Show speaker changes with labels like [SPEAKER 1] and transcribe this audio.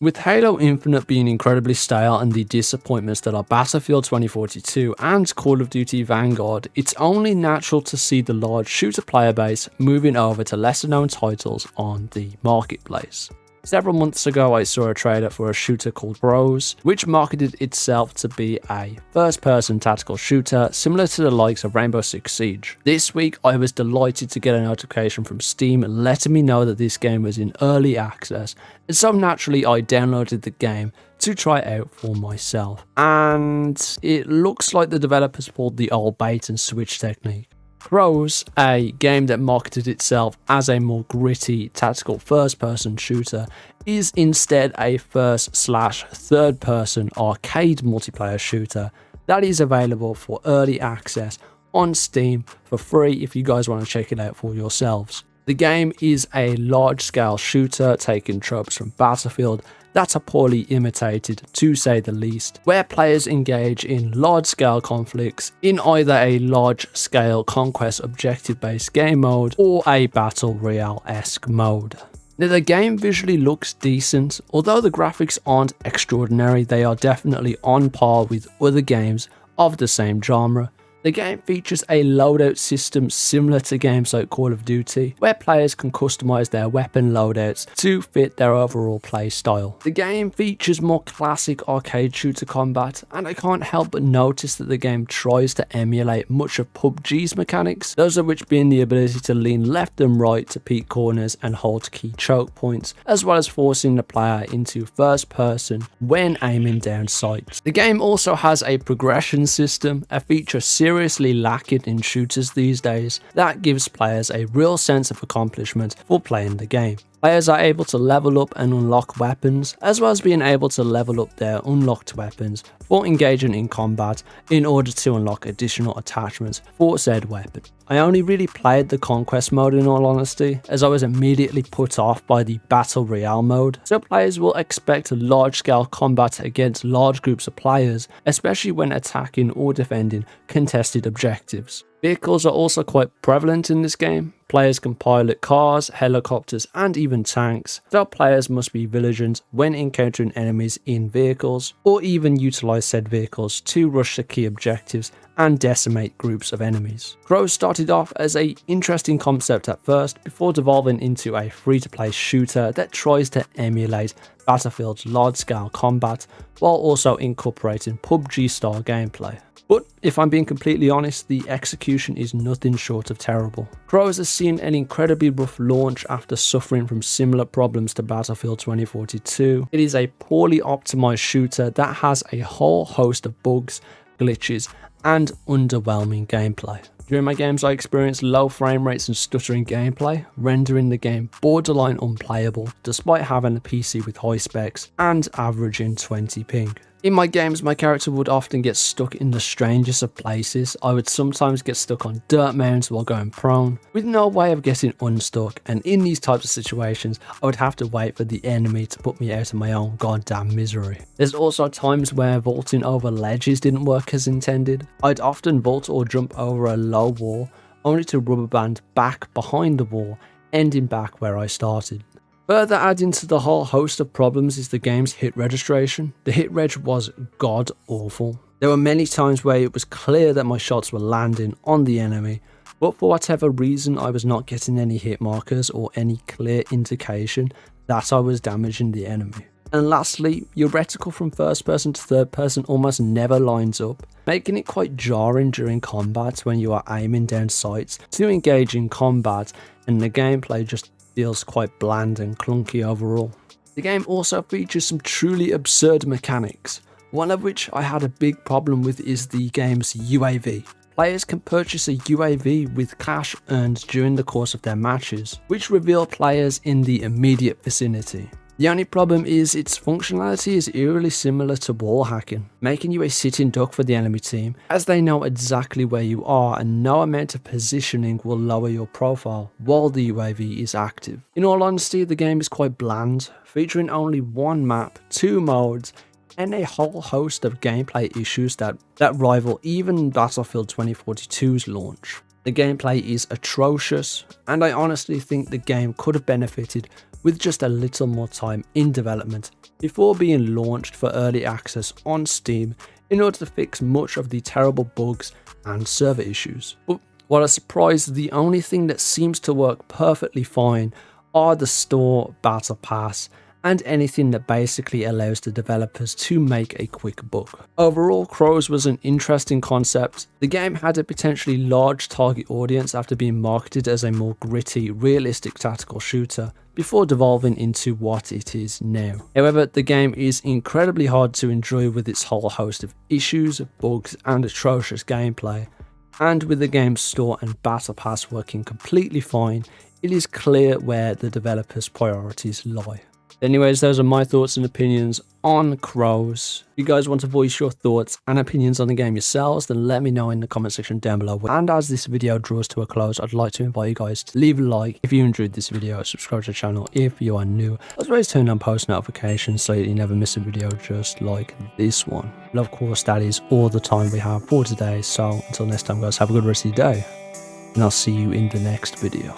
[SPEAKER 1] With Halo Infinite being incredibly stale and the disappointments that are Battlefield 2042 and Call of Duty Vanguard, it's only natural to see the large shooter player base moving over to lesser known titles on the marketplace. Several months ago, I saw a trailer for a shooter called CROWZ, which marketed itself to be a first-person tactical shooter similar to the likes of Rainbow Six Siege. This week, I was delighted to get a notification from Steam letting me know that this game was in early access, and so naturally I downloaded the game to try it out for myself. And it looks like the developers pulled the old bait and switch technique. CROWZ, a game that marketed itself as a more gritty tactical first-person shooter, is instead a first/third-person arcade multiplayer shooter that is available for early access on Steam for free if you guys want to check it out for yourselves. The game is a large-scale shooter taking tropes from Battlefield that are poorly imitated, to say the least, where players engage in large-scale conflicts in either a large-scale conquest objective-based game mode or a battle royale-esque mode. Now, the game visually looks decent, although the graphics aren't extraordinary, they are definitely on par with other games of the same genre. The game features a loadout system similar to games like Call of Duty, where players can customize their weapon loadouts to fit their overall play style. The game features more classic arcade shooter combat, and I can't help but notice that the game tries to emulate much of PUBG's mechanics, those of which being the ability to lean left and right to peek corners and hold key choke points, as well as forcing the player into first person when aiming down sights. The game also has a progression system, a feature seriously lacking in shooters these days, that gives players a real sense of accomplishment for playing the game. Players are able to level up and unlock weapons, as well as being able to level up their unlocked weapons for engaging in combat in order to unlock additional attachments for said weapon. I only really played the Conquest mode in all honesty, as I was immediately put off by the Battle Royale mode, so players will expect large scale combat against large groups of players, especially when attacking or defending contested objectives. Vehicles are also quite prevalent in this game. Players can pilot cars, helicopters, and even tanks, so players must be vigilant when encountering enemies in vehicles, or even utilize said vehicles to rush the key objectives and decimate groups of enemies. CROWZ started off as an interesting concept at first, before devolving into a free-to-play shooter that tries to emulate Battlefield's large-scale combat, while also incorporating PUBG-style gameplay. But if I'm being completely honest, the execution is nothing short of terrible. CROWZ has seen an incredibly rough launch after suffering from similar problems to Battlefield 2042. It is a poorly optimized shooter that has a whole host of bugs, glitches, and underwhelming gameplay. During my games, I experienced low frame rates and stuttering gameplay, rendering the game borderline unplayable despite having a PC with high specs and averaging 20 ping. In my games, my character would often get stuck in the strangest of places. I would sometimes get stuck on dirt mounds while going prone, with no way of getting unstuck, and in these types of situations, I would have to wait for the enemy to put me out of my own goddamn misery. There's also times where vaulting over ledges didn't work as intended. I'd often vault or jump over a low wall, only to rubber band back behind the wall, ending back where I started. Further adding to the whole host of problems is the game's hit registration. The hit reg was god awful. There were many times where it was clear that my shots were landing on the enemy, but for whatever reason I was not getting any hit markers or any clear indication that I was damaging the enemy. And lastly, your reticle from first person to third person almost never lines up, making it quite jarring during combat when you are aiming down sights to engage in combat, and the gameplay just feels quite bland and clunky overall. The game also features some truly absurd mechanics, one of which I had a big problem with is the game's UAV. Players can purchase a UAV with cash earned during the course of their matches, which reveal players in the immediate vicinity. The only problem is its functionality is eerily similar to wall hacking, making you a sitting duck for the enemy team, as they know exactly where you are and no amount of positioning will lower your profile while the UAV is active. In all honesty, the game is quite bland, featuring only one map, 2 modes, and a whole host of gameplay issues that rival even Battlefield 2042's launch. The gameplay is atrocious, and I honestly think the game could have benefited with just a little more time in development before being launched for early access on Steam in order to fix much of the terrible bugs and server issues. But what a surprise, the only thing that seems to work perfectly fine are the store, battle pass, and anything that basically allows the developers to make a quick buck. Overall, CROWZ was an interesting concept. The game had a potentially large target audience after being marketed as a more gritty, realistic tactical shooter before devolving into what it is now. However, the game is incredibly hard to enjoy with its whole host of issues, bugs, and atrocious gameplay. And with the game's store and battle pass working completely fine, it is clear where the developers' priorities lie. Anyways, those are my thoughts and opinions on CROWZ. If you guys want to voice your thoughts and opinions on the game yourselves, then let me know in the comment section down below. And as this video draws to a close, I'd like to invite you guys to leave a like if you enjoyed this video, subscribe to the channel if you are new, as well as turn on post notifications so that you never miss a video just like this one. And of course, that is all the time we have for today. So until next time, guys, have a good rest of your day, and I'll see you in the next video.